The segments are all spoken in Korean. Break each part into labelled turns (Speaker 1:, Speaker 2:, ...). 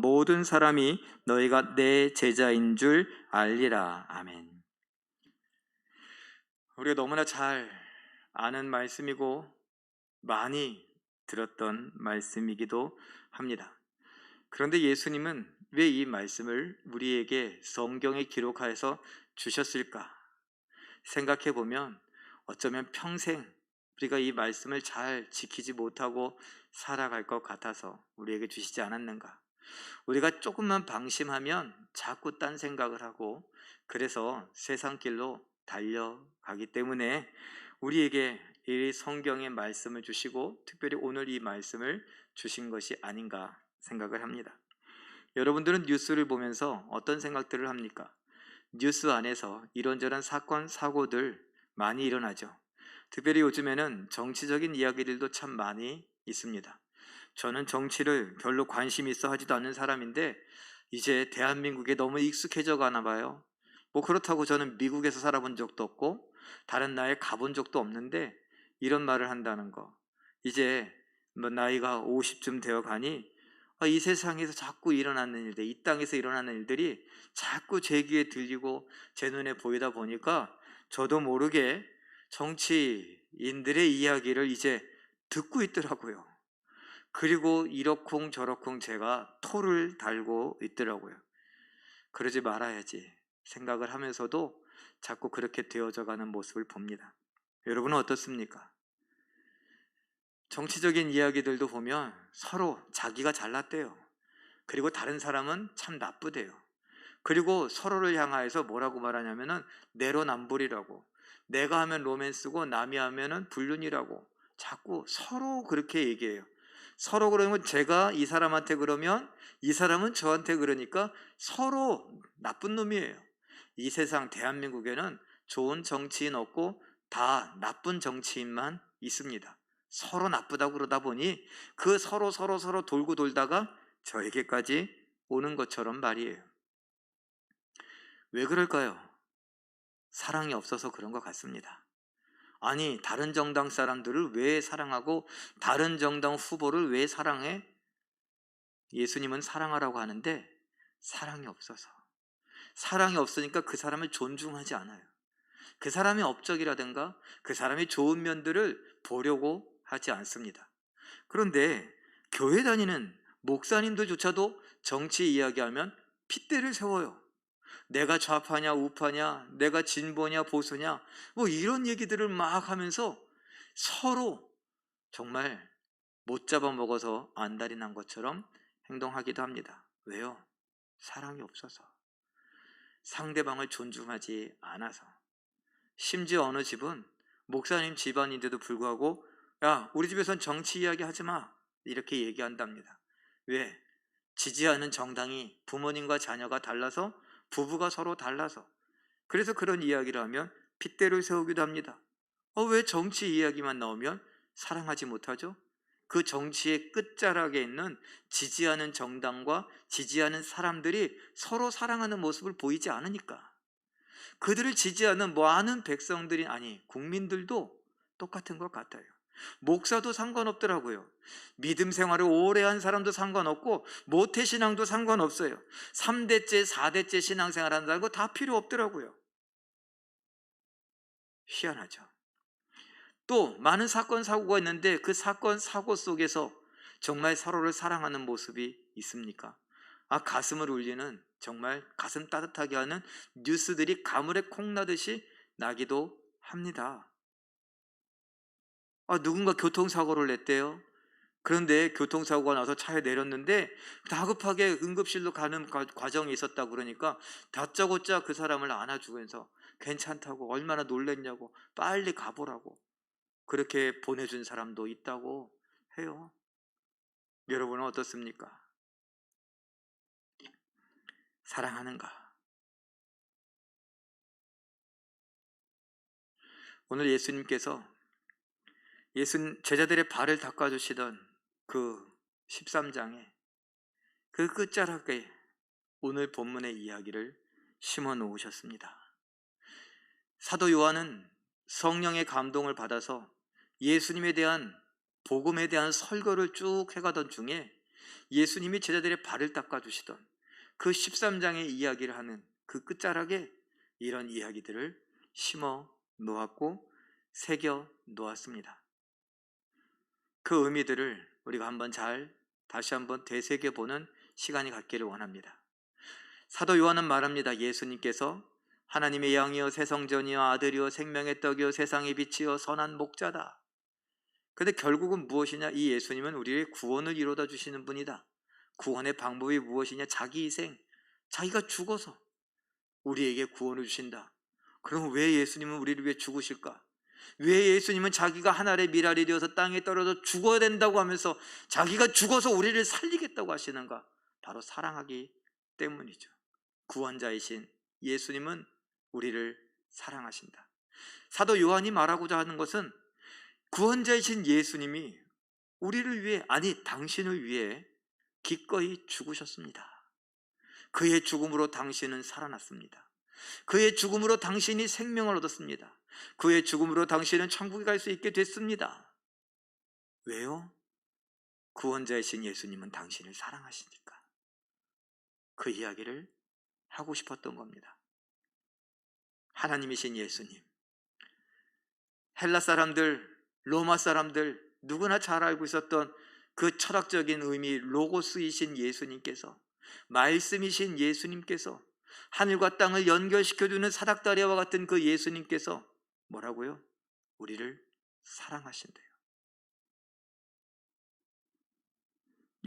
Speaker 1: 모든 사람이 너희가 내 제자인 줄 알리라. 아멘. 우리가 너무나 잘 아는 말씀이고 많이 들었던 말씀이기도 합니다. 그런데 예수님은 왜 이 말씀을 우리에게 성경에 기록하여서 주셨을까 생각해 보면 어쩌면 평생 우리가 이 말씀을 잘 지키지 못하고 살아갈 것 같아서 우리에게 주시지 않았는가. 우리가 조금만 방심하면 자꾸 딴 생각을 하고 그래서 세상 길로 달려가기 때문에 우리에게 이 성경의 말씀을 주시고 특별히 오늘 이 말씀을 주신 것이 아닌가 생각을 합니다. 여러분들은 뉴스를 보면서 어떤 생각들을 합니까? 뉴스 안에서 이런저런 사건, 사고들 많이 일어나죠. 특별히 요즘에는 정치적인 이야기들도 참 많이 있습니다. 저는 정치를 별로 관심 있어 하지도 않는 사람인데 이제 대한민국에 너무 익숙해져 가나 봐요. 뭐 그렇다고 저는 미국에서 살아본 적도 없고 다른 나라에 가본 적도 없는데 이런 말을 한다는 거. 이제 뭐 나이가 50쯤 되어 가니 이 세상에서 자꾸 일어나는 일들, 이 땅에서 일어나는 일들이 자꾸 제 귀에 들리고 제 눈에 보이다 보니까 저도 모르게 정치인들의 이야기를 이제 듣고 있더라고요. 그리고 이러쿵 저러쿵 제가 토를 달고 있더라고요. 그러지 말아야지 생각을 하면서도 자꾸 그렇게 되어져 가는 모습을 봅니다. 여러분은 어떻습니까? 정치적인 이야기들도 보면 서로 자기가 잘났대요. 그리고 다른 사람은 참 나쁘대요. 그리고 서로를 향하여서 뭐라고 말하냐면은 내로남불이라고, 내가 하면 로맨스고 남이 하면은 불륜이라고 자꾸 서로 그렇게 얘기해요. 서로 그러면 제가 이 사람한테 그러면 이 사람은 저한테 그러니까 서로 나쁜 놈이에요. 이 세상 대한민국에는 좋은 정치인 없고 다 나쁜 정치인만 있습니다. 서로 나쁘다고 그러다 보니 그 서로 돌고 돌다가 저에게까지 오는 것처럼 말이에요. 왜 그럴까요? 사랑이 없어서 그런 것 같습니다. 아니, 다른 정당 사람들을 왜 사랑하고 다른 정당 후보를 왜 사랑해? 예수님은 사랑하라고 하는데 사랑이 없어서, 사랑이 없으니까 그 사람을 존중하지 않아요. 그 사람의 업적이라든가 그 사람의 좋은 면들을 보려고 하지 않습니다. 그런데 교회 다니는 목사님들조차도 정치 이야기하면 핏대를 세워요. 내가 좌파냐 우파냐, 내가 진보냐 보수냐, 뭐 이런 얘기들을 막 하면서 서로 정말 못 잡아먹어서 안달이 난 것처럼 행동하기도 합니다. 왜요? 사랑이 없어서, 상대방을 존중하지 않아서. 심지어 어느 집은 목사님 집안인데도 불구하고 야, 우리 집에선 정치 이야기 하지 마, 이렇게 얘기한답니다. 왜? 지지하는 정당이 부모님과 자녀가 달라서, 부부가 서로 달라서. 그래서 그런 이야기를 하면 핏대를 세우기도 합니다. 왜 정치 이야기만 나오면 사랑하지 못하죠? 그 정치의 끝자락에 있는 지지하는 정당과 지지하는 사람들이 서로 사랑하는 모습을 보이지 않으니까. 그들을 지지하는 많은 백성들이, 아니 국민들도 똑같은 것 같아요. 목사도 상관없더라고요. 믿음 생활을 오래 한 사람도 상관없고 모태신앙도 상관없어요. 3대째 4대째 신앙생활 한다고 다 필요 없더라고요. 희한하죠. 또 많은 사건 사고가 있는데 그 사건 사고 속에서 정말 서로를 사랑하는 모습이 있습니까? 가슴을 울리는, 정말 가슴 따뜻하게 하는 뉴스들이 가물에 콩나듯이 나기도 합니다. 누군가 교통사고를 냈대요. 그런데 교통사고가 나서 차에 내렸는데 다급하게 응급실로 가는 과정이 있었다고 그러니까 다짜고짜 그 사람을 안아주면서 괜찮다고, 얼마나 놀랬냐고, 빨리 가보라고 그렇게 보내준 사람도 있다고 해요. 여러분은 어떻습니까? 사랑하는가? 오늘 예수님께서 제자들의 발을 닦아주시던 그 13장에 그 끝자락에 오늘 본문의 이야기를 심어 놓으셨습니다. 사도 요한은 성령의 감동을 받아서 예수님에 대한 복음에 대한 설교를 쭉 해가던 중에 예수님이 제자들의 발을 닦아주시던 그 13장의 이야기를 하는 그 끝자락에 이런 이야기들을 심어 놓았고 새겨 놓았습니다. 그 의미들을 우리가 다시 한번 되새겨보는 시간이 갖기를 원합니다. 사도 요한은 말합니다. 예수님께서 하나님의 양이여 세성전이여 아들이여 생명의 떡이여 세상의 빛이여 선한 목자다. 그런데 결국은 무엇이냐? 이 예수님은 우리의 구원을 이루어다 주시는 분이다. 구원의 방법이 무엇이냐? 자기 희생, 자기가 죽어서 우리에게 구원을 주신다. 그럼 왜 예수님은 우리를 위해 죽으실까? 왜 예수님은 자기가 하늘의 미랄이 되어서 땅에 떨어져 죽어야 된다고 하면서 자기가 죽어서 우리를 살리겠다고 하시는가? 바로 사랑하기 때문이죠. 구원자이신 예수님은 우리를 사랑하신다. 사도 요한이 말하고자 하는 것은 구원자이신 예수님이 우리를 위해, 아니 당신을 위해 기꺼이 죽으셨습니다. 그의 죽음으로 당신은 살아났습니다. 그의 죽음으로 당신이 생명을 얻었습니다. 그의 죽음으로 당신은 천국에 갈 수 있게 됐습니다. 왜요? 구원자이신 예수님은 당신을 사랑하시니까. 그 이야기를 하고 싶었던 겁니다. 하나님이신 예수님, 헬라 사람들, 로마 사람들 누구나 잘 알고 있었던 그 철학적인 의미, 로고스이신 예수님께서, 말씀이신 예수님께서, 하늘과 땅을 연결시켜주는 사닥다리와 같은 그 예수님께서 뭐라고요? 우리를 사랑하신대요.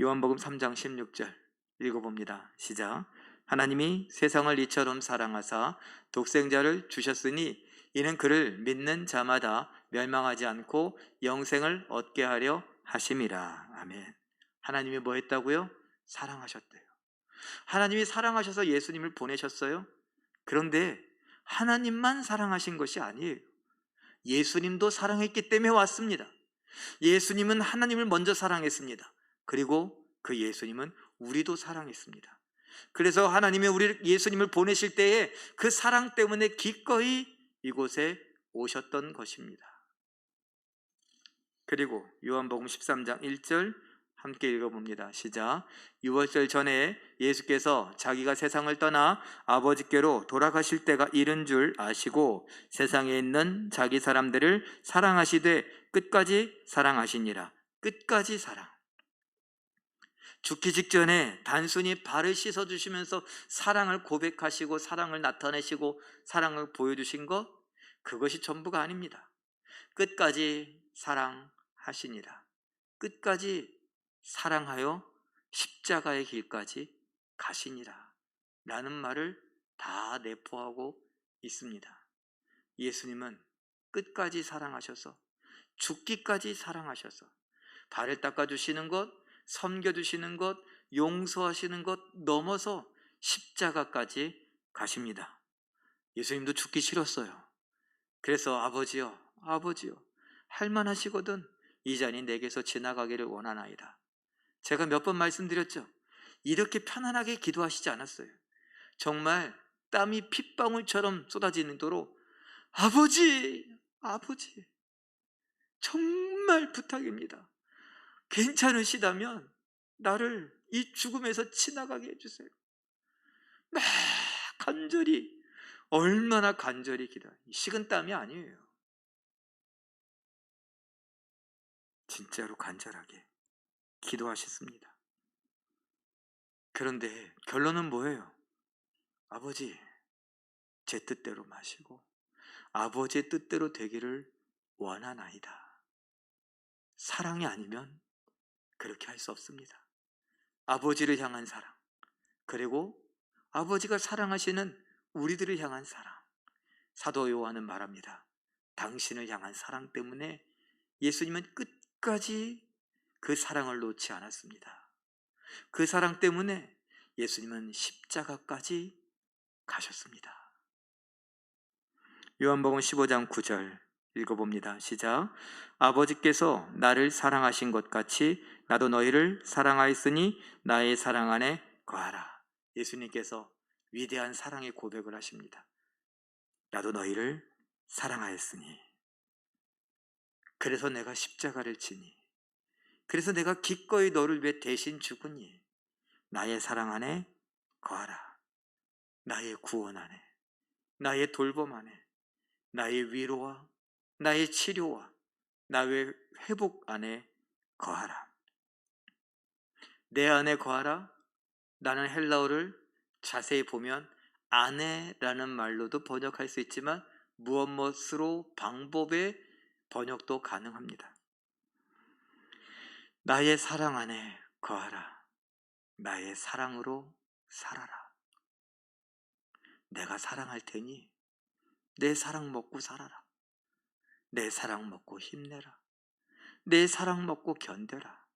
Speaker 1: 요한복음 3장 16절 읽어봅니다. 시작. 하나님이 세상을 이처럼 사랑하사 독생자를 주셨으니 이는 그를 믿는 자마다 멸망하지 않고 영생을 얻게 하려 하심이라. 아멘. 하나님이 뭐 했다고요? 사랑하셨대요. 하나님이 사랑하셔서 예수님을 보내셨어요. 그런데 하나님만 사랑하신 것이 아니에요. 예수님도 사랑했기 때문에 왔습니다. 예수님은 하나님을 먼저 사랑했습니다. 그리고 그 예수님은 우리도 사랑했습니다. 그래서 하나님이 예수님을 보내실 때에 그 사랑 때문에 기꺼이 이곳에 오셨던 것입니다. 그리고 요한복음 13장 1절 함께 읽어봅니다. 시작. 유월절 전에 예수께서 자기가 세상을 떠나 아버지께로 돌아가실 때가 이른 줄 아시고 세상에 있는 자기 사람들을 사랑하시되 끝까지 사랑하시니라. 끝까지 사랑. 죽기 직전에 단순히 발을 씻어주시면서 사랑을 고백하시고 사랑을 나타내시고 사랑을 보여주신 것, 그것이 전부가 아닙니다. 끝까지 사랑하시니라. 끝까지 사랑하여 십자가의 길까지 가시니라 라는 말을 다 내포하고 있습니다. 예수님은 끝까지 사랑하셔서, 죽기까지 사랑하셔서 발을 닦아주시는 것, 섬겨주시는 것, 용서하시는 것 넘어서 십자가까지 가십니다. 예수님도 죽기 싫었어요. 그래서 아버지여, 아버지여, 할만하시거든 이 잔이 내게서 지나가기를 원하나이다. 제가 몇 번 말씀드렸죠. 이렇게 편안하게 기도하시지 않았어요. 정말 땀이 핏방울처럼 쏟아지도록 아버지, 아버지, 정말 부탁입니다. 괜찮으시다면 나를 이 죽음에서 지나가게 해주세요. 막 간절히, 얼마나 간절히 기도해요. 식은땀이 아니에요. 진짜로 간절하게 기도하셨습니다. 그런데 결론은 뭐예요? 아버지, 제 뜻대로 마시고 아버지의 뜻대로 되기를 원하나이다. 사랑이 아니면 그렇게 할 수 없습니다. 아버지를 향한 사랑, 그리고 아버지가 사랑하시는 우리들을 향한 사랑. 사도 요한은 말합니다. 당신을 향한 사랑 때문에 예수님은 끝까지 그 사랑을 놓지 않았습니다. 그 사랑 때문에 예수님은 십자가까지 가셨습니다. 요한복음 15장 9절 읽어봅니다. 시작. 아버지께서 나를 사랑하신 것 같이 나도 너희를 사랑하였으니 나의 사랑 안에 거하라. 예수님께서 위대한 사랑의 고백을 하십니다. 나도 너희를 사랑하였으니, 그래서 내가 십자가를 지니, 그래서 내가 기꺼이 너를 위해 대신 죽으니 나의 사랑 안에 거하라. 나의 구원 안에, 나의 돌봄 안에, 나의 위로와 나의 치료와 나의 회복 안에 거하라. 내 안에 거하라. 나는 헬라어를 자세히 보면 안에라는 말로도 번역할 수 있지만 무엇으로 방법의 번역도 가능합니다. 나의 사랑 안에 거하라. 나의 사랑으로 살아라. 내가 사랑할 테니 내 사랑 먹고 살아라. 내 사랑 먹고 힘내라. 내 사랑 먹고 견뎌라.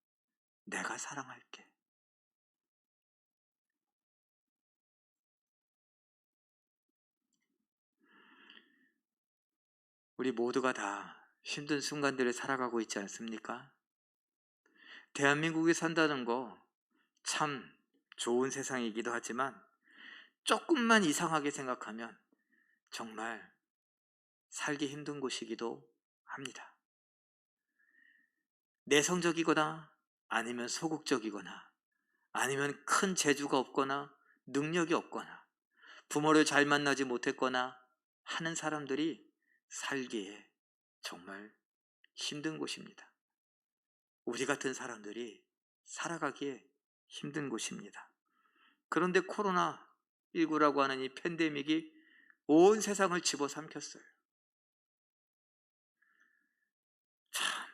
Speaker 1: 내가 사랑할게. 우리 모두가 다 힘든 순간들을 살아가고 있지 않습니까? 대한민국에 산다는 거 참 좋은 세상이기도 하지만 조금만 이상하게 생각하면 정말 살기 힘든 곳이기도 합니다. 내성적이거나 아니면 소극적이거나 아니면 큰 재주가 없거나 능력이 없거나 부모를 잘 만나지 못했거나 하는 사람들이 살기에 정말 힘든 곳입니다. 우리 같은 사람들이 살아가기에 힘든 곳입니다. 그런데 코로나19라고 하는 이 팬데믹이 온 세상을 집어삼켰어요. 참,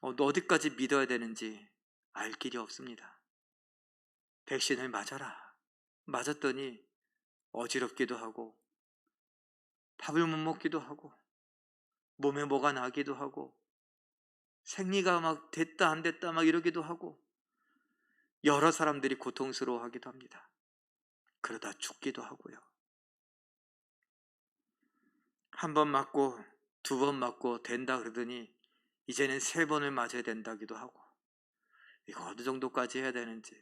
Speaker 1: 어디까지 믿어야 되는지 알 길이 없습니다. 백신을 맞아라. 맞았더니 어지럽기도 하고 밥을 못 먹기도 하고 몸에 뭐가 나기도 하고 생리가 막 됐다 안 됐다 막 이러기도 하고 여러 사람들이 고통스러워하기도 합니다. 그러다 죽기도 하고요. 한 번 맞고 두 번 맞고 된다 그러더니 이제는 세 번을 맞아야 된다기도 하고 이거 어느 정도까지 해야 되는지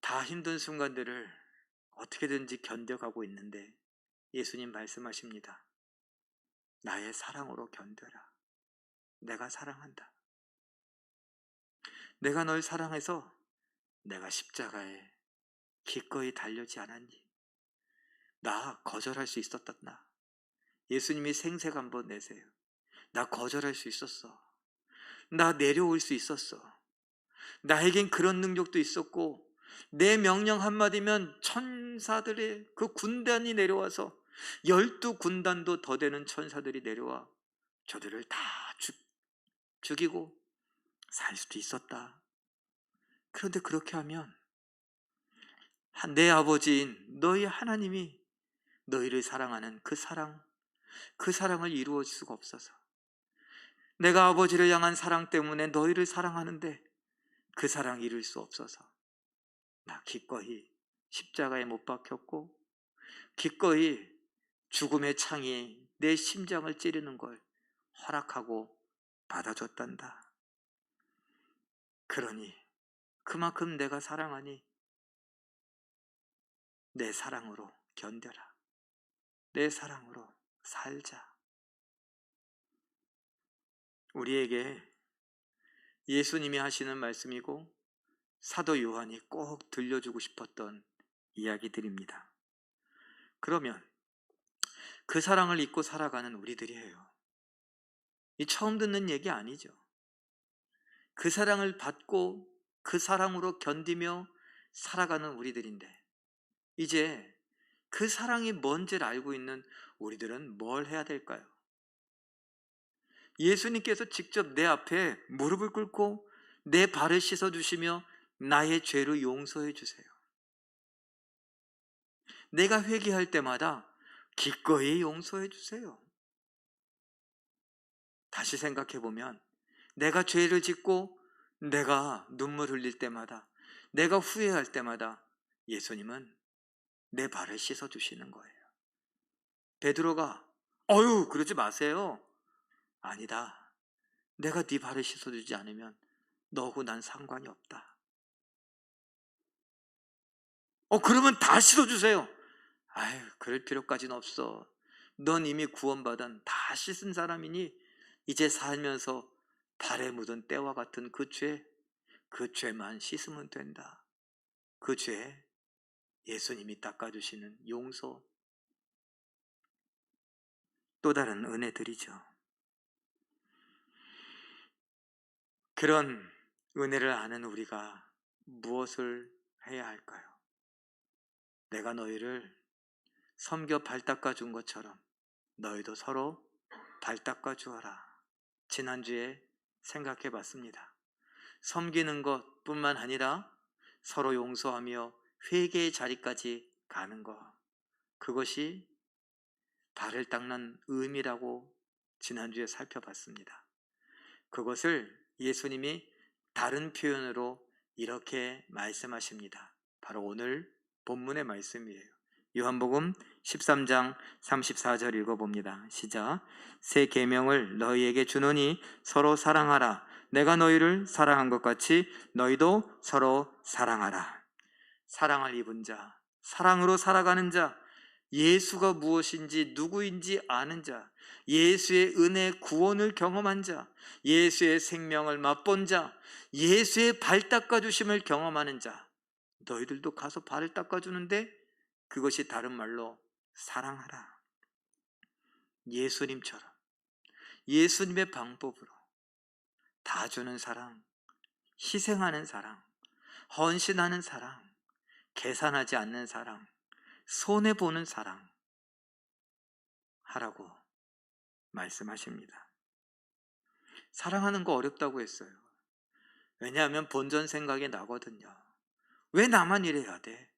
Speaker 1: 다 힘든 순간들을 어떻게든지 견뎌가고 있는데 예수님 말씀하십니다. 나의 사랑으로 견뎌라. 내가 사랑한다. 내가 널 사랑해서 내가 십자가에 기꺼이 달려지 않았니? 나 거절할 수 있었다. 예수님이 생색 한번 내세요. 나 거절할 수 있었어. 나 내려올 수 있었어. 나에겐 그런 능력도 있었고 내 명령 한마디면 천사들의 그 군단이 내려와서 12군단도 더 되는 천사들이 내려와 저들을 다 죽이고 살 수도 있었다. 그런데 그렇게 하면 내 아버지인 너희 하나님이 너희를 사랑하는 그 사랑을 이루어 줄 수가 없어서 내가 아버지를 향한 사랑 때문에 너희를 사랑하는데 그 사랑 이룰 수 없어서 나 기꺼이 십자가에 못 박혔고 기꺼이 죽음의 창이 내 심장을 찌르는 걸 허락하고 받아줬단다. 그러니 그만큼 내가 사랑하니 내 사랑으로 견뎌라. 내 사랑으로 살자. 우리에게 예수님이 하시는 말씀이고 사도 요한이 꼭 들려주고 싶었던 이야기들입니다. 그러면 그 사랑을 잊고 살아가는 우리들이에요. 이 처음 듣는 얘기 아니죠. 그 사랑을 받고 그 사랑으로 견디며 살아가는 우리들인데 이제 그 사랑이 뭔지를 알고 있는 우리들은 뭘 해야 될까요? 예수님께서 직접 내 앞에 무릎을 꿇고 내 발을 씻어주시며 나의 죄를 용서해 주세요. 내가 회개할 때마다 기꺼이 용서해 주세요. 다시 생각해 보면 내가 죄를 짓고 내가 눈물 흘릴 때마다 내가 후회할 때마다 예수님은 내 발을 씻어주시는 거예요. 베드로가 그러지 마세요. 아니다. 내가 네 발을 씻어주지 않으면 너하고 난 상관이 없다. 그러면 다 씻어주세요. 아유, 그럴 필요까지는 없어. 넌 이미 구원받은 다 씻은 사람이니 이제 살면서 발에 묻은 때와 같은 그 죄만 씻으면 된다. 그 죄 예수님이 닦아주시는 용서, 또 다른 은혜들이죠. 그런 은혜를 아는 우리가 무엇을 해야 할까요? 내가 너희를 섬겨 발 닦아준 것처럼 너희도 서로 발 닦아주어라. 지난주에 생각해 봤습니다. 섬기는 것뿐만 아니라 서로 용서하며 회개의 자리까지 가는 것, 그것이 발을 닦는 의미라고 지난주에 살펴봤습니다. 그것을 예수님이 다른 표현으로 이렇게 말씀하십니다. 바로 오늘 본문의 말씀이에요. 요한복음 13장 34절 읽어봅니다. 시작. 새 계명을 너희에게 주노니 서로 사랑하라. 내가 너희를 사랑한 것 같이 너희도 서로 사랑하라. 사랑을 입은 자, 사랑으로 살아가는 자, 예수가 무엇인지 누구인지 아는 자, 예수의 은혜 구원을 경험한 자, 예수의 생명을 맛본 자, 예수의 발 닦아주심을 경험하는 자, 너희들도 가서 발을 닦아주는데 그것이 다른 말로 사랑하라. 예수님처럼 예수님의 방법으로 다 주는 사랑, 희생하는 사랑, 헌신하는 사랑, 계산하지 않는 사랑, 손해보는 사랑 하라고 말씀하십니다. 사랑하는 거 어렵다고 했어요. 왜냐하면 본전 생각이 나거든요. 왜 나만 이래야 돼?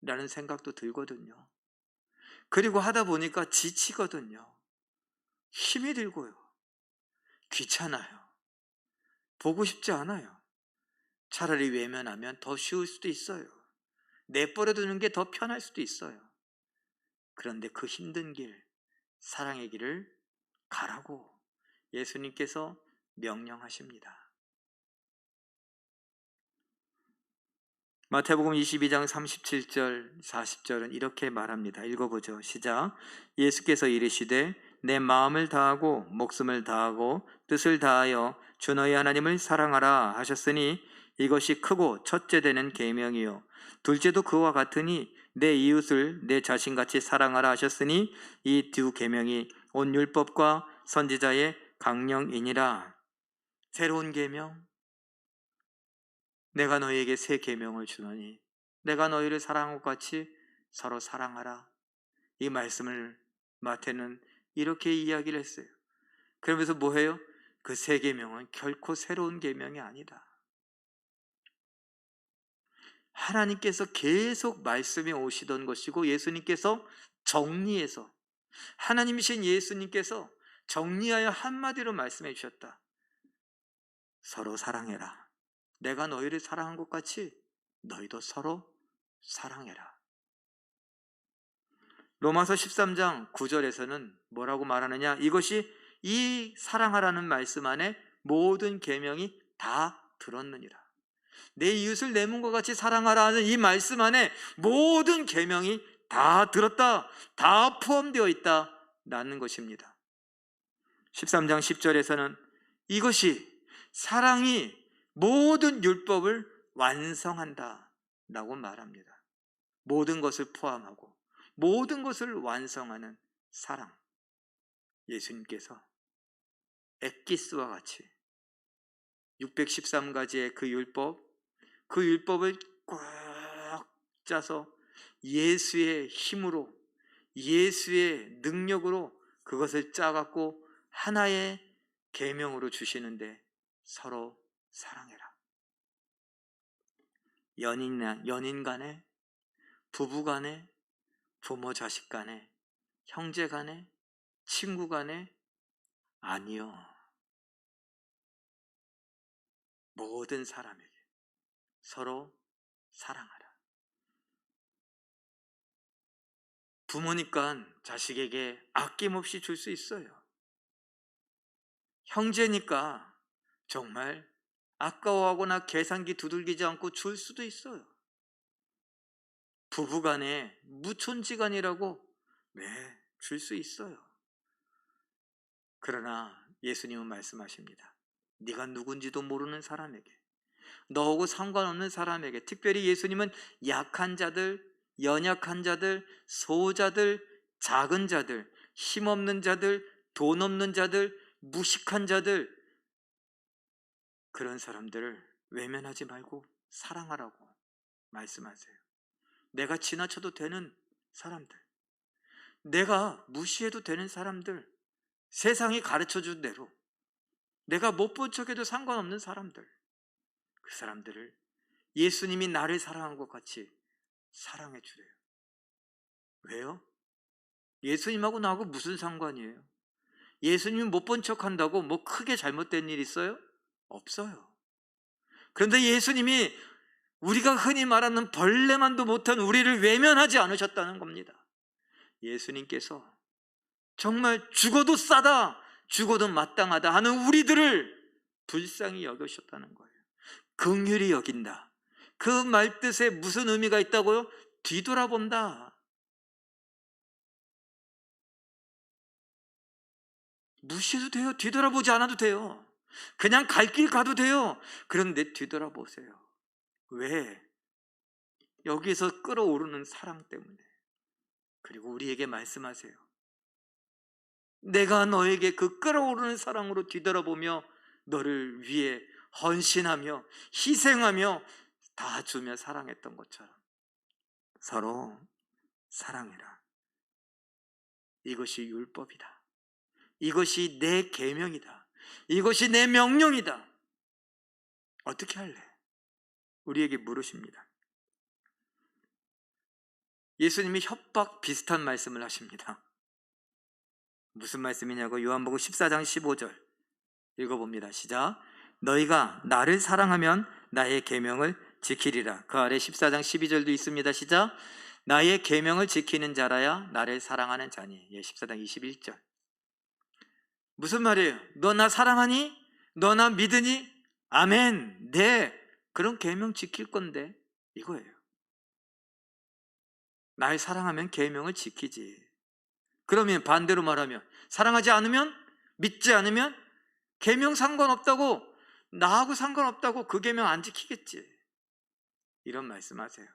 Speaker 1: 라는 생각도 들거든요. 그리고 하다 보니까 지치거든요. 힘이 들고요. 귀찮아요. 보고 싶지 않아요. 차라리 외면하면 더 쉬울 수도 있어요. 내버려 두는 게 더 편할 수도 있어요. 그런데 그 힘든 길, 사랑의 길을 가라고 예수님께서 명령하십니다. 마태복음 22장 37절 40절은 이렇게 말합니다. 읽어보죠. 시작. 예수께서 이르시되 내 마음을 다하고 목숨을 다하고 뜻을 다하여 주 너희 하나님을 사랑하라 하셨으니 이것이 크고 첫째 되는 계명이요 둘째도 그와 같으니 내 이웃을 내 자신같이 사랑하라 하셨으니 이 두 계명이 온 율법과 선지자의 강령이니라. 새로운 계명, 내가 너희에게 새 계명을 주노니 내가 너희를 사랑한 것 같이 서로 사랑하라. 이 말씀을 마태는 이렇게 이야기를 했어요. 그러면서 뭐해요? 그 새 계명은 결코 새로운 계명이 아니다. 하나님께서 계속 말씀해 오시던 것이고 예수님께서 정리해서, 하나님이신 예수님께서 정리하여 한마디로 말씀해 주셨다. 서로 사랑해라. 내가 너희를 사랑한 것 같이 너희도 서로 사랑해라. 로마서 13장 9절에서는 뭐라고 말하느냐? 이것이 이 사랑하라는 말씀 안에 모든 계명이 다 들었느니라. 내 이웃을 내 몸과 같이 사랑하라 하는 이 말씀 안에 모든 계명이 다 들었다, 다 포함되어 있다라는 것입니다. 13장 10절에서는 이것이 사랑이 모든 율법을 완성한다 라고 말합니다. 모든 것을 포함하고 모든 것을 완성하는 사랑, 예수님께서 엑기스와 같이 613가지의 그 율법을 꽉 짜서 예수의 힘으로, 예수의 능력으로 그것을 짜갖고 하나의 계명으로 주시는데 서로 사랑해라. 연인 간에, 부부 간에, 부모 자식 간에, 형제 간에, 친구 간에, 아니요. 모든 사람에게 서로 사랑하라. 부모니까 자식에게 아낌없이 줄 수 있어요. 형제니까 정말 아까워하거나 계산기 두들기지 않고 줄 수도 있어요. 부부간에 무촌지간이라고 줄 수 있어요. 그러나 예수님은 말씀하십니다. 네가 누군지도 모르는 사람에게, 너하고 상관없는 사람에게, 특별히 예수님은 약한 자들, 연약한 자들, 소자들, 작은 자들, 힘없는 자들, 돈 없는 자들, 무식한 자들, 그런 사람들을 외면하지 말고 사랑하라고 말씀하세요. 내가 지나쳐도 되는 사람들, 내가 무시해도 되는 사람들, 세상이 가르쳐준 대로 내가 못 본 척해도 상관없는 사람들, 그 사람들을 예수님이 나를 사랑한 것 같이 사랑해 주래요. 왜요? 예수님하고 나하고 무슨 상관이에요? 예수님이 못 본 척한다고 뭐 크게 잘못된 일 있어요? 없어요. 그런데 예수님이 우리가 흔히 말하는 벌레만도 못한 우리를 외면하지 않으셨다는 겁니다. 예수님께서 정말 죽어도 싸다, 죽어도 마땅하다 하는 우리들을 불쌍히 여기셨다는 거예요. 긍휼히 여긴다. 그 말뜻에 무슨 의미가 있다고요? 뒤돌아본다. 무시해도 돼요. 뒤돌아보지 않아도 돼요. 그냥 갈 길 가도 돼요. 그런데 뒤돌아보세요. 왜? 여기서 끓어오르는 사랑 때문에. 그리고 우리에게 말씀하세요. 내가 너에게 그 끓어오르는 사랑으로 뒤돌아보며 너를 위해 헌신하며 희생하며 다 주며 사랑했던 것처럼 서로 사랑해라. 이것이 율법이다. 이것이 내 계명이다. 이것이 내 명령이다. 어떻게 할래? 우리에게 물으십니다. 예수님이 협박 비슷한 말씀을 하십니다. 무슨 말씀이냐고 요한복음 14장 15절 읽어봅니다. 시작. 너희가 나를 사랑하면 나의 계명을 지키리라. 그 아래 14장 12절도 있습니다. 시작. 나의 계명을 지키는 자라야 나를 사랑하는 자니. 14장 21절. 무슨 말이에요? 너 나 사랑하니? 너 나 믿으니? 아멘. 네. 그런 계명 지킬 건데 이거예요. 날 사랑하면 계명을 지키지. 그러면 반대로 말하면 사랑하지 않으면, 믿지 않으면 계명 상관없다고, 나하고 상관없다고 그 계명 안 지키겠지. 이런 말씀하세요.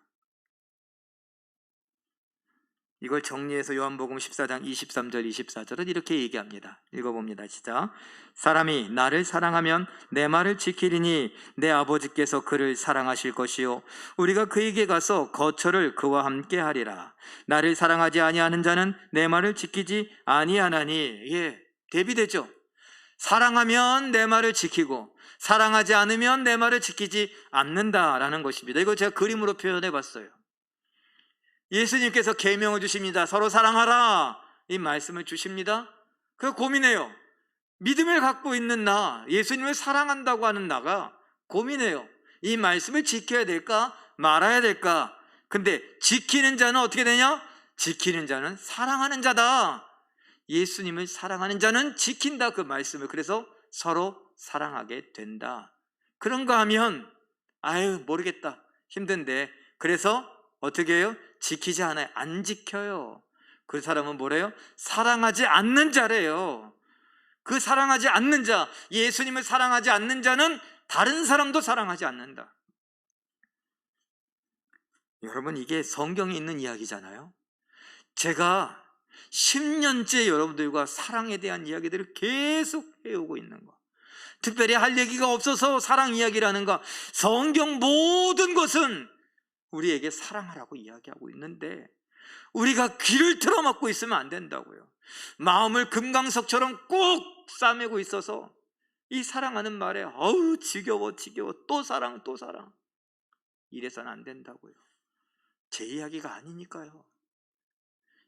Speaker 1: 이걸 정리해서 요한복음 14장 23절 24절은 이렇게 얘기합니다. 읽어봅니다. 시작. 사람이 나를 사랑하면 내 말을 지키리니 내 아버지께서 그를 사랑하실 것이요 우리가 그에게 가서 거처를 그와 함께 하리라. 나를 사랑하지 아니하는 자는 내 말을 지키지 아니하나니. 대비되죠. 사랑하면 내 말을 지키고 사랑하지 않으면 내 말을 지키지 않는다라는 것입니다. 이거 제가 그림으로 표현해 봤어요. 예수님께서 계명을 주십니다. 서로 사랑하라. 이 말씀을 주십니다. 그 고민해요. 믿음을 갖고 있는 나, 예수님을 사랑한다고 하는 나가 고민해요. 이 말씀을 지켜야 될까 말아야 될까. 근데 지키는 자는 어떻게 되냐? 지키는 자는 사랑하는 자다. 예수님을 사랑하는 자는 지킨다, 그 말씀을. 그래서 서로 사랑하게 된다. 그런가 하면 모르겠다, 힘든데. 그래서 어떻게 해요? 지키지 않아요. 안 지켜요. 그 사람은 뭐래요? 사랑하지 않는 자래요. 그 사랑하지 않는 자, 예수님을 사랑하지 않는 자는 다른 사람도 사랑하지 않는다. 여러분, 이게 성경에 있는 이야기잖아요. 제가 10년째 여러분들과 사랑에 대한 이야기들을 계속 해오고 있는 거, 특별히 할 얘기가 없어서 사랑 이야기라는 거, 성경 모든 것은 우리에게 사랑하라고 이야기하고 있는데 우리가 귀를 틀어막고 있으면 안 된다고요. 마음을 금강석처럼 꼭 싸매고 있어서 이 사랑하는 말에 지겨워 또 사랑 이래서는 안 된다고요. 제 이야기가 아니니까요.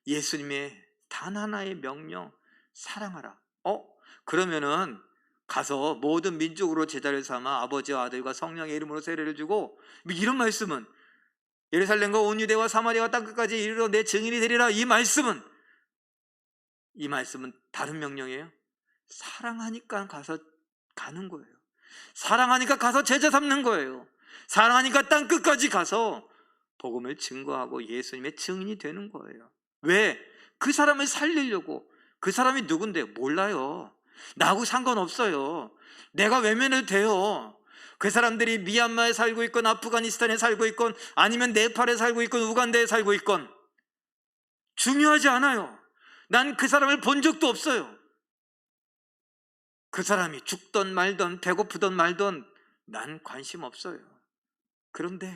Speaker 1: 예수님의 단 하나의 명령, 사랑하라. 그러면은 가서 모든 민족으로 제자를 삼아 아버지와 아들과 성령의 이름으로 세례를 주고, 이런 말씀은 예루살렘과 온 유대와 사마리아와 땅끝까지 이르러 내 증인이 되리라. 이 말씀은 다른 명령이에요. 사랑하니까 가서 가는 거예요. 사랑하니까 가서 제자 삼는 거예요. 사랑하니까 땅끝까지 가서 복음을 증거하고 예수님의 증인이 되는 거예요. 왜? 그 사람을 살리려고. 그 사람이 누군데 몰라요. 나하고 상관없어요. 내가 외면해도 돼요. 그 사람들이 미얀마에 살고 있건 아프가니스탄에 살고 있건 아니면 네팔에 살고 있건 우간다에 살고 있건 중요하지 않아요. 난 그 사람을 본 적도 없어요. 그 사람이 죽던 말던 배고프던 말던 난 관심 없어요. 그런데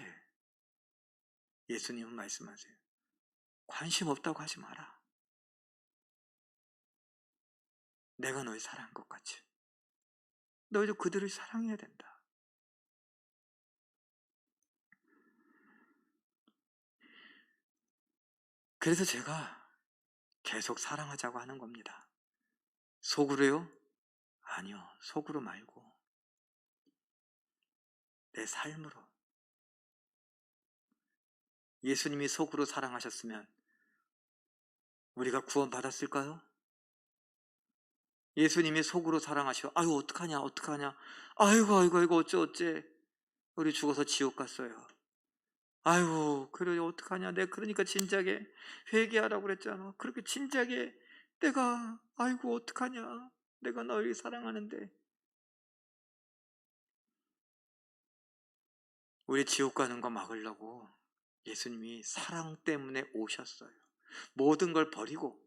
Speaker 1: 예수님은 말씀하세요. 관심 없다고 하지 마라. 내가 너희 사랑한 것 같이 너희도 그들을 사랑해야 된다. 그래서 제가 계속 사랑하자고 하는 겁니다. 속으로요? 아니요. 속으로 말고 내 삶으로. 예수님이 속으로 사랑하셨으면 우리가 구원받았을까요? 예수님이 속으로 사랑하시고 아유 어떡하냐 어떡하냐 아이고 어째 우리 죽어서 지옥 갔어요. 아이고 그래 어떡하냐 내가 그러니까 진작에 회개하라고 그랬잖아. 그렇게 진작에 내가 아이고 어떡하냐 내가 너희 사랑하는데. 우리 지옥 가는 거 막으려고 예수님이 사랑 때문에 오셨어요. 모든 걸 버리고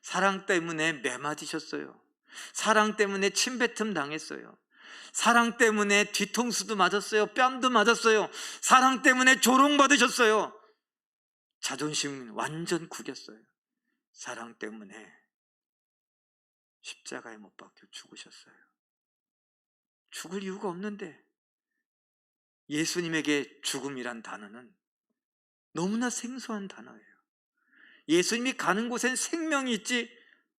Speaker 1: 사랑 때문에 매맞으셨어요. 사랑 때문에 침뱉음 당했어요. 사랑 때문에 뒤통수도 맞았어요. 뺨도 맞았어요. 사랑 때문에 조롱받으셨어요. 자존심 완전 구겼어요. 사랑 때문에 십자가에 못 박혀 죽으셨어요. 죽을 이유가 없는데 예수님에게 죽음이란 단어는 너무나 생소한 단어예요. 예수님이 가는 곳엔 생명이 있지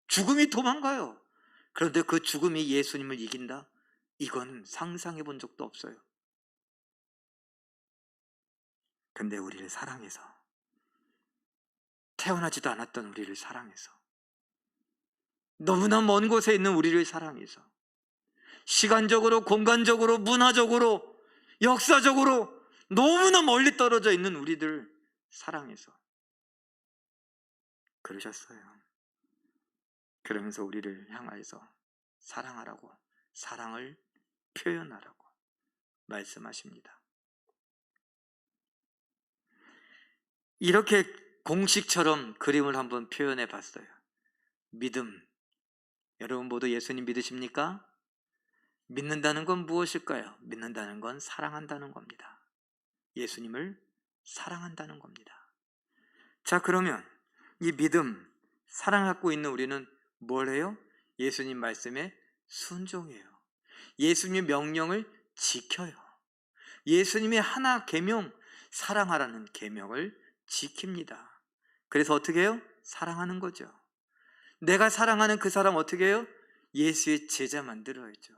Speaker 1: 죽음이 도망가요. 그런데 그 죽음이 예수님을 이긴다? 이건 상상해 본 적도 없어요. 근데 우리를 사랑해서, 태어나지도 않았던 우리를 사랑해서, 너무나 먼 곳에 있는 우리를 사랑해서, 시간적으로, 공간적으로, 문화적으로, 역사적으로 너무나 멀리 떨어져 있는 우리들 사랑해서 그러셨어요. 그러면서 우리를 향하여서 사랑하라고, 사랑을 표현하라고 말씀하십니다. 이렇게 공식처럼 그림을 한번 표현해 봤어요. 믿음. 여러분 모두 예수님 믿으십니까? 믿는다는 건 무엇일까요? 믿는다는 건 사랑한다는 겁니다. 예수님을 사랑한다는 겁니다. 자, 그러면 이 믿음, 사랑 갖고 있는 우리는 뭘 해요? 예수님 말씀에 순종해요. 예수님의 명령을 지켜요. 예수님의 하나 계명, 사랑하라는 계명을 지킵니다. 그래서 어떻게 해요? 사랑하는 거죠. 내가 사랑하는 그 사람 어떻게 해요? 예수의 제자 만들어야죠.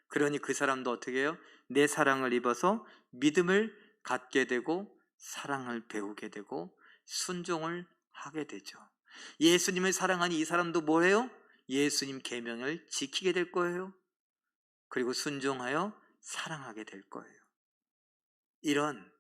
Speaker 1: 그러니 그 사람도 어떻게 해요? 내 사랑을 입어서 믿음을 갖게 되고 사랑을 배우게 되고 순종을 하게 되죠. 예수님을 사랑하니 이 사람도 뭘 해요? 예수님 계명을 지키게 될 거예요. 그리고 순종하여 사랑하게 될 거예요. 이런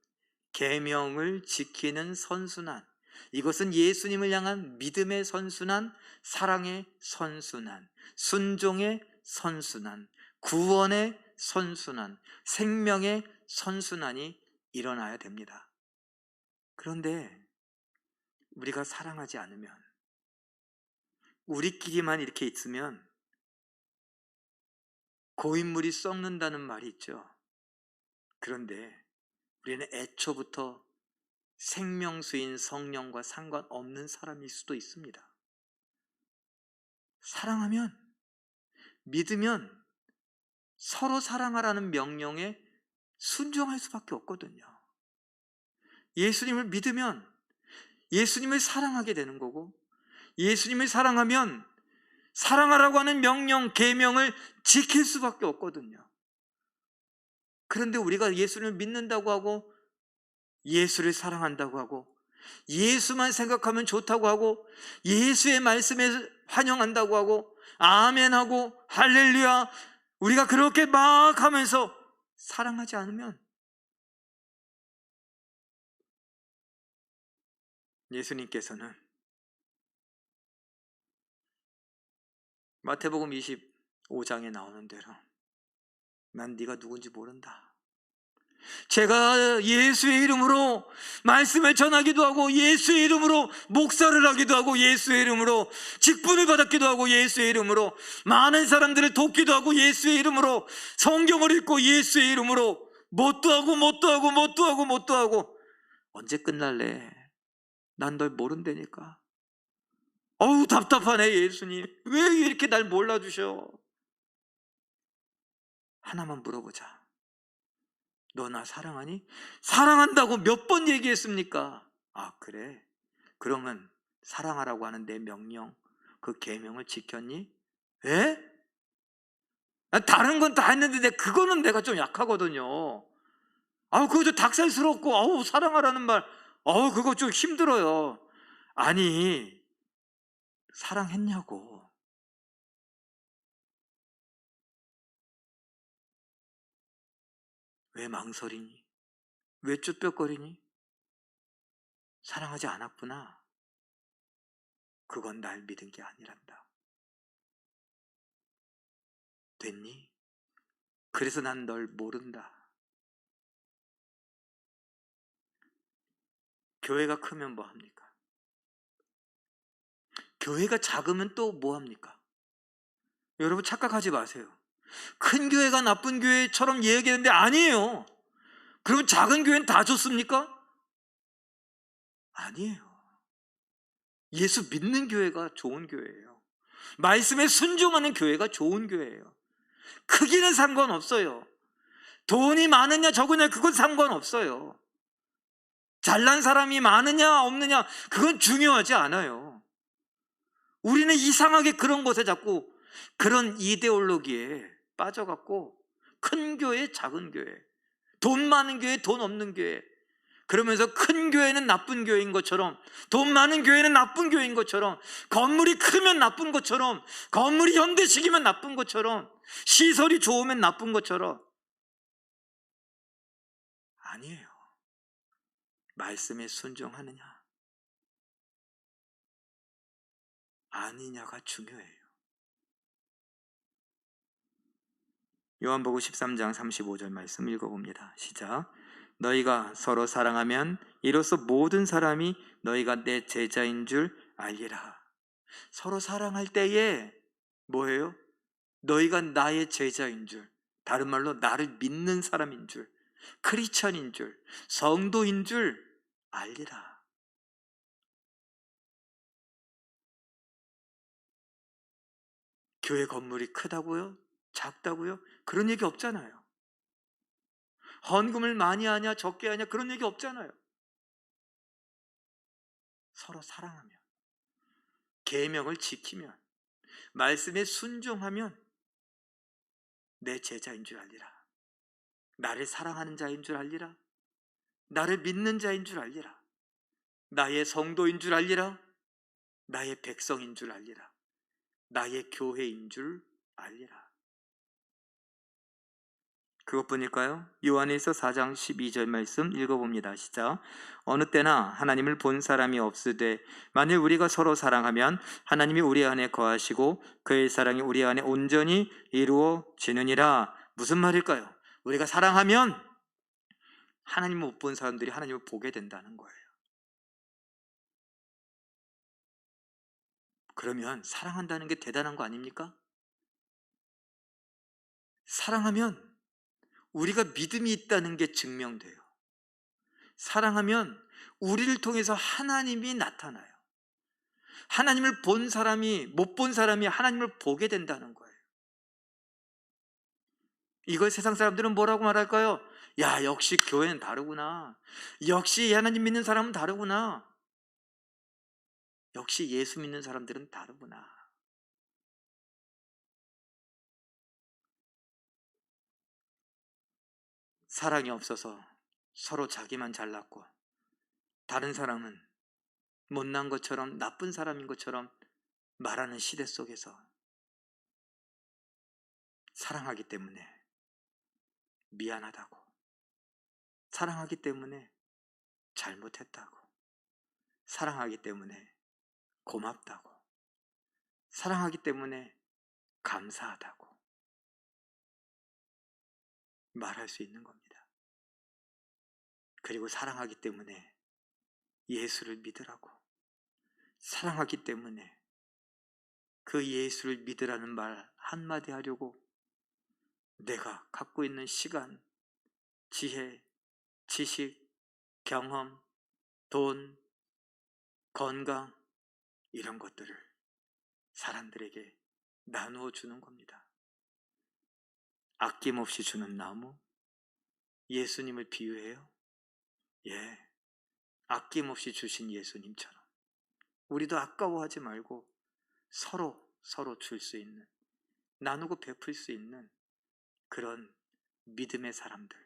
Speaker 1: 계명을 지키는 선순환, 이것은 예수님을 향한 믿음의 선순환, 사랑의 선순환, 순종의 선순환, 구원의 선순환, 생명의 선순환이 일어나야 됩니다. 그런데 우리가 사랑하지 않으면, 우리끼리만 이렇게 있으면 고인물이 썩는다는 말이 있죠. 그런데 우리는 애초부터 생명수인 성령과 상관없는 사람일 수도 있습니다. 사랑하면, 믿으면 서로 사랑하라는 명령에 순종할 수밖에 없거든요. 예수님을 믿으면 예수님을 사랑하게 되는 거고, 예수님을 사랑하면 사랑하라고 하는 명령, 계명을 지킬 수밖에 없거든요. 그런데 우리가 예수를 믿는다고 하고, 예수를 사랑한다고 하고, 예수만 생각하면 좋다고 하고, 예수의 말씀에 환영한다고 하고, 아멘하고 할렐루야, 우리가 그렇게 막 하면서 사랑하지 않으면 예수님께서는 마태복음 25장에 나오는 대로 난 네가 누군지 모른다. 제가 예수의 이름으로 말씀을 전하기도 하고, 예수의 이름으로 목사를 하기도 하고, 예수의 이름으로 직분을 받았기도 하고, 예수의 이름으로 많은 사람들을 돕기도 하고, 예수의 이름으로 성경을 읽고, 예수의 이름으로 뭣도 하고 언제 끝날래? 난 널 모른다니까. 어우 답답하네. 예수님 왜 이렇게 날 몰라주셔? 하나만 물어보자. 너 나 사랑하니? 사랑한다고 몇 번 얘기했습니까? 아 그래? 그러면 사랑하라고 하는 내 명령, 그 계명을 지켰니? 에? 다른 건 다 했는데 그거는 내가 좀 약하거든요. 아우 그거 좀 닭살스럽고, 아우 사랑하라는 말, 아우 그거 좀 힘들어요. 아니 사랑했냐고. 왜 망설이니? 왜 쭈뼛거리니? 사랑하지 않았구나. 그건 날 믿은 게 아니란다. 됐니? 그래서 난 널 모른다. 교회가 크면 뭐 합니까? 교회가 작으면 또 뭐 합니까? 여러분 착각하지 마세요. 큰 교회가 나쁜 교회처럼 얘기하는데 아니에요. 그럼 작은 교회는 다 좋습니까? 아니에요. 예수 믿는 교회가 좋은 교회예요. 말씀에 순종하는 교회가 좋은 교회예요. 크기는 상관없어요. 돈이 많으냐 적으냐 그건 상관없어요. 잘난 사람이 많으냐 없느냐 그건 중요하지 않아요. 우리는 이상하게 그런 것에 자꾸, 그런 이데올로기에 빠져갖고 큰 교회 작은 교회, 돈 많은 교회 돈 없는 교회, 그러면서 큰 교회는 나쁜 교회인 것처럼, 돈 많은 교회는 나쁜 교회인 것처럼, 건물이 크면 나쁜 것처럼, 건물이 현대식이면 나쁜 것처럼, 시설이 좋으면 나쁜 것처럼. 아니에요. 말씀에 순종하느냐 아니냐가 중요해요. 요한복음 13장 35절 말씀 읽어봅니다. 시작. 너희가 서로 사랑하면 이로써 모든 사람이 너희가 내 제자인 줄 알리라. 서로 사랑할 때에 뭐예요? 너희가 나의 제자인 줄, 다른 말로 나를 믿는 사람인 줄, 크리스천인 줄, 성도인 줄 알리라. 교회 건물이 크다고요? 작다고요? 그런 얘기 없잖아요. 헌금을 많이 하냐 적게 하냐 그런 얘기 없잖아요. 서로 사랑하면, 계명을 지키면, 말씀에 순종하면 내 제자인 줄 알리라. 나를 사랑하는 자인 줄 알리라. 나를 믿는 자인 줄 알리라. 나의 성도인 줄 알리라. 나의 백성인 줄 알리라. 나의 교회인 줄 알리라. 그것뿐일까요? 요한일서 4장 12절 말씀 읽어봅니다. 시작. 어느 때나 하나님을 본 사람이 없으되 만일 우리가 서로 사랑하면 하나님이 우리 안에 거하시고 그의 사랑이 우리 안에 온전히 이루어지느니라. 무슨 말일까요? 우리가 사랑하면 하나님을 못 본 사람들이 하나님을 보게 된다는 거예요. 그러면 사랑한다는 게 대단한 거 아닙니까? 사랑하면 우리가 믿음이 있다는 게 증명돼요. 사랑하면 우리를 통해서 하나님이 나타나요. 하나님을 본 사람이, 못 본 사람이 하나님을 보게 된다는 거예요. 이걸 세상 사람들은 뭐라고 말할까요? 야, 역시 교회는 다르구나. 역시 하나님 믿는 사람은 다르구나. 역시 예수 믿는 사람들은 다르구나. 사랑이 없어서 서로 자기만 잘났고 다른 사람은 못난 것처럼 나쁜 사람인 것처럼 말하는 시대 속에서 사랑하기 때문에 미안하다고, 사랑하기 때문에 잘못했다고, 사랑하기 때문에 고맙다고, 사랑하기 때문에 감사하다고 말할 수 있는 겁니다. 그리고 사랑하기 때문에 예수를 믿으라고, 사랑하기 때문에 그 예수를 믿으라는 말 한마디 하려고 내가 갖고 있는 시간, 지혜, 지식, 경험, 돈, 건강, 이런 것들을 사람들에게 나누어 주는 겁니다. 아낌없이 주는 나무, 예수님을 비유해요. 예, 아낌없이 주신 예수님처럼 우리도 아까워하지 말고 서로 줄 수 있는, 나누고 베풀 수 있는 그런 믿음의 사람들,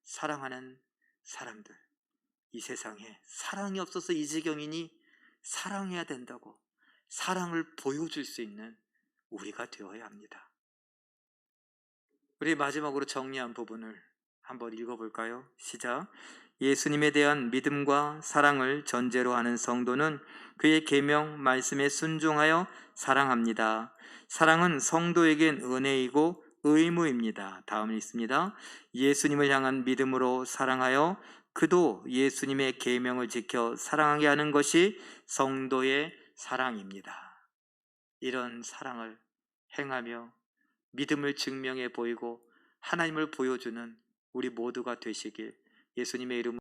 Speaker 1: 사랑하는 사람들. 이 세상에 사랑이 없어서 이 지경이니 사랑해야 된다고 사랑을 보여줄 수 있는 우리가 되어야 합니다. 우리 마지막으로 정리한 부분을 한번 읽어볼까요? 시작. 예수님에 대한 믿음과 사랑을 전제로 하는 성도는 그의 계명 말씀에 순종하여 사랑합니다. 사랑은 성도에겐 은혜이고 의무입니다. 다음 있습니다. 예수님을 향한 믿음으로 사랑하여 그도 예수님의 계명을 지켜 사랑하게 하는 것이 성도의 사랑입니다. 이런 사랑을 행하며 믿음을 증명해 보이고 하나님을 보여주는 우리 모두가 되시길 예수님의 이름으로